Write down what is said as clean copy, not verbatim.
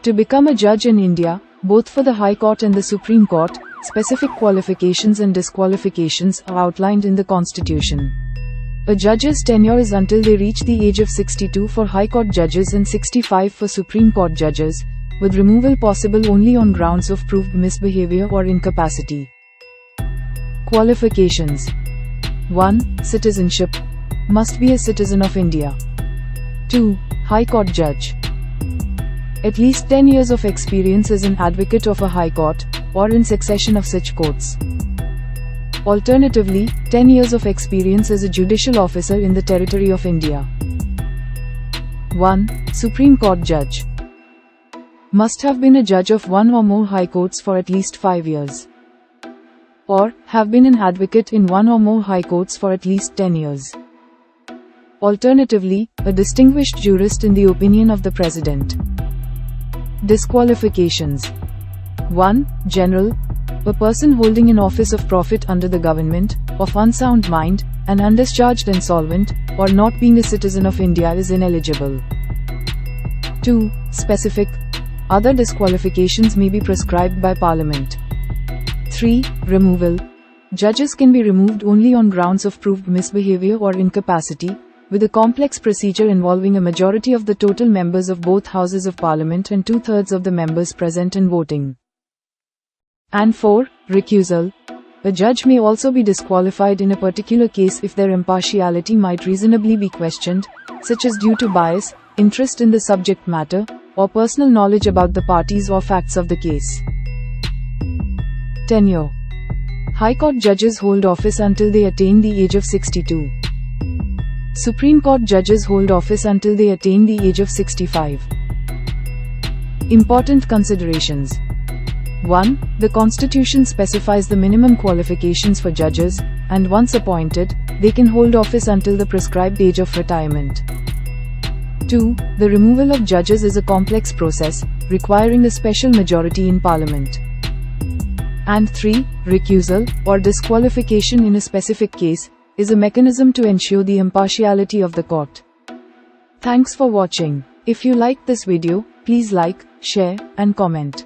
To become a judge in India, both for the High Court and the Supreme Court, specific qualifications and disqualifications are outlined in the Constitution. A judge's tenure is until they reach the age of 62 for High Court judges and 65 for Supreme Court judges, with removal possible only on grounds of proved misbehavior or incapacity. Qualifications. 1. Citizenship. Must be a citizen of India. 2. High Court judge. At least 10 years of experience as an advocate of a High Court, or in succession of such courts. Alternatively, 10 years of experience as a judicial officer in the territory of India. 1. Supreme Court judge. Must have been a judge of one or more High Courts for at least 5 years. Or, have been an advocate in one or more High Courts for at least 10 years. Alternatively, a distinguished jurist in the opinion of the President. Disqualifications. 1. General. A person holding an office of profit under the government, of unsound mind, and undischarged insolvent, or not being a citizen of India is ineligible. 2. Specific. Other disqualifications may be prescribed by Parliament. 3. Removal. Judges can be removed only on grounds of proved misbehavior or incapacity, with a complex procedure involving a majority of the total members of both Houses of Parliament and 2/3 of the members present and voting. And 4. Recusal. A judge may also be disqualified in a particular case if their impartiality might reasonably be questioned, such as due to bias, interest in the subject matter, or personal knowledge about the parties or facts of the case. Tenure. High Court judges hold office until they attain the age of 62. Supreme Court judges hold office until they attain the age of 65. Important considerations. 1. The Constitution specifies the minimum qualifications for judges, and once appointed, they can hold office until the prescribed age of retirement. 2. The removal of judges is a complex process, requiring a special majority in Parliament. And 3. Recusal, or disqualification in a specific case, is a mechanism to ensure the impartiality of the court. Thanks for watching. If you liked this video, please like, share, and comment.